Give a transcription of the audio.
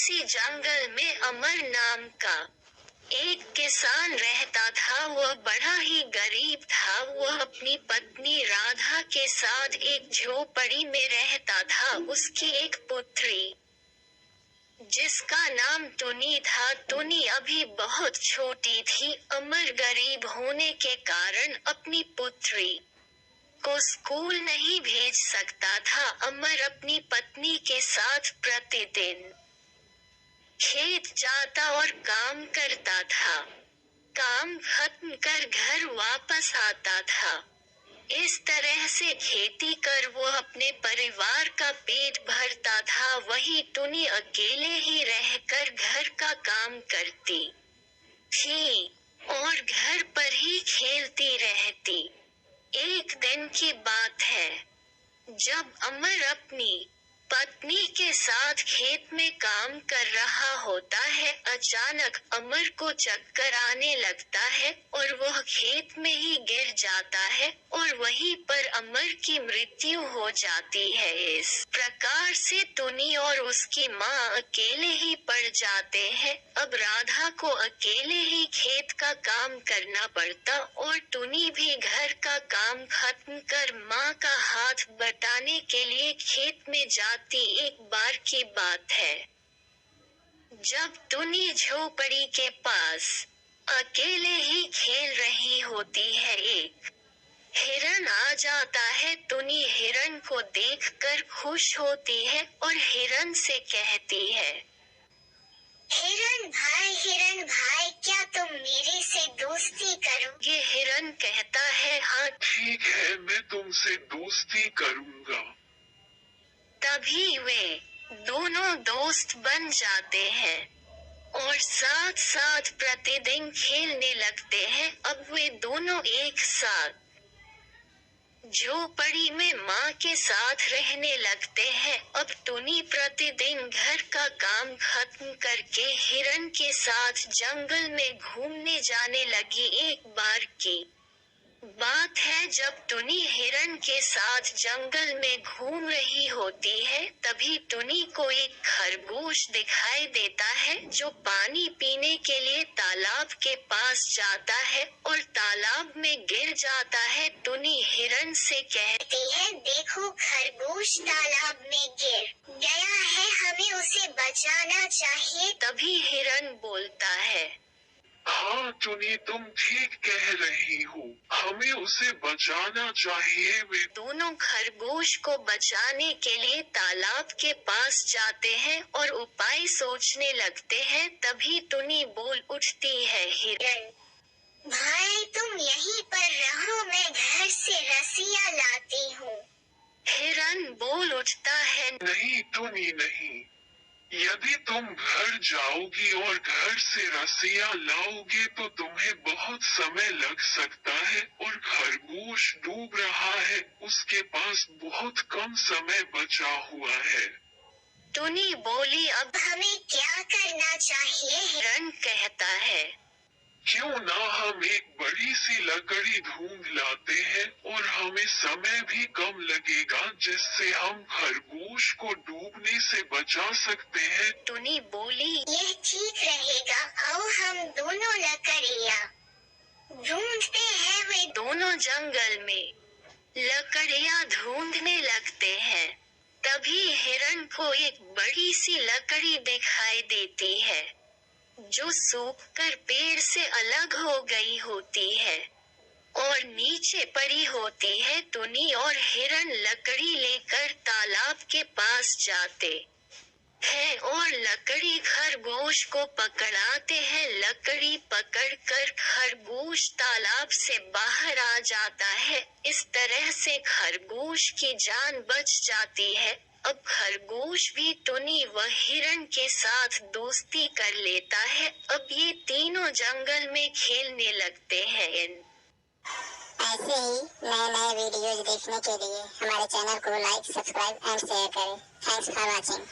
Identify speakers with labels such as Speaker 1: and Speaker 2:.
Speaker 1: किसी जंगल में अमर नाम का एक किसान रहता था। वह बड़ा ही गरीब था। वह अपनी पत्नी राधा के साथ एक झोपड़ी में रहता था। उसकी एक पुत्री जिसका नाम टुनी था। टुनी अभी बहुत छोटी थी। अमर गरीब होने के कारण अपनी पुत्री को स्कूल नहीं भेज सकता था। अमर अपनी पत्नी के साथ प्रतिदिन खेत जाता और काम करता था। काम खत्म कर घर वापस आता था। इस तरह से खेती कर वो अपने परिवार का पेट भरता था। वही टुनी अकेले ही रहकर घर का काम करती थी और घर पर ही खेलती रहती। एक दिन की बात है, जब अमर अपनी पत्नी के साथ खेत में काम कर रहा होता है। अचानक अमर को चक्कर आने लगता है और वह खेत में ही गिर जाता है और वहीं पर अमर की मृत्यु हो जाती है। इस प्रकार से टुनी और उसकी माँ अकेले ही पड़ जाते हैं। अब राधा को अकेले ही खेत का काम करना पड़ता और टुनी भी घर का काम खत्म कर माँ का हाथ बटाने के लिए खेत में जाती। एक बार की बात है, जब टुनी झोपड़ी के पास अकेले ही खेल रही होती है, एक हिरन आ जाता है। टुनी हिरन को देखकर खुश होती है और हिरन से कहती है, हिरन भाई क्या तुम मेरे से दोस्ती करोगे? हिरन कहता है, हाँ
Speaker 2: ठीक है, मैं तुमसे दोस्ती करूंगा।
Speaker 1: तभी वे दोनों दोस्त बन जाते हैं और साथ साथ प्रतिदिन खेलने लगते हैं। अब वे दोनों एक साथ झोपड़ी में माँ के साथ रहने लगते हैं। अब टुनी प्रतिदिन घर का काम खत्म करके हिरन के साथ जंगल में घूमने जाने लगी। एक बार की बात है, जब टुनी हिरन के साथ जंगल में घूम रही होती है, तभी टुनी को एक खरगोश दिखाई देता है जो पानी पीने के लिए तालाब के पास जाता है और तालाब में गिर जाता है। टुनी हिरन से कहती है, देखो खरगोश तालाब में गिर गया है, हमें उसे बचाना चाहिए। तभी हिरन बोलता है,
Speaker 2: हाँ टुनी, तुम ठीक कह रही हो, हमें उसे बचाना चाहिए। वे
Speaker 1: दोनों खरगोश को बचाने के लिए तालाब के पास जाते हैं और उपाय सोचने लगते हैं। तभी टुनी बोल उठती है, हिरन भाई तुम यहीं पर रहो, मैं घर से रस्सियाँ लाती हूँ। हिरन बोल उठता है,
Speaker 2: नहीं टुनी नहीं, यदि तुम घर जाओगी और घर से रस्सियाँ लाओगे तो तुम्हें बहुत समय लग सकता है और खरगोश डूब रहा है, उसके पास बहुत कम समय बचा हुआ है।
Speaker 1: टुनी बोली, अब हमें क्या करना चाहिए? हिरन कहता है,
Speaker 2: क्यों ना हम एक बड़ी सी लकड़ी ढूंढ लाते हैं और हमें समय भी कम लगेगा, जिससे हम खरगोश को डूबने से बचा सकते हैं।
Speaker 1: टुनी बोली, यह ठीक रहेगा, आओ हम दोनों लकड़ियाँ ढूंढते हैं। वे दोनों जंगल में लकड़ियाँ ढूंढने लगते हैं। तभी हिरन को एक बड़ी सी लकड़ी दिखाई देती है जो सूखकर पेड़ से अलग हो गई होती है और नीचे पड़ी होती है। टुनी और हिरन लकड़ी लेकर तालाब के पास जाते हैं और लकड़ी खरगोश को पकड़ाते हैं। लकड़ी पकड़कर खरगोश तालाब से बाहर आ जाता है। इस तरह से खरगोश की जान बच जाती है। अब खरगोश भी टुनी व हिरन के साथ दोस्ती कर लेता है। अब ये तीनों जंगल में खेलने लगते हैं।
Speaker 3: ऐसे ही नए नए वीडियोज देखने के लिए हमारे चैनल को लाइक, सब्सक्राइब एंड शेयर करें। Thanks for watching.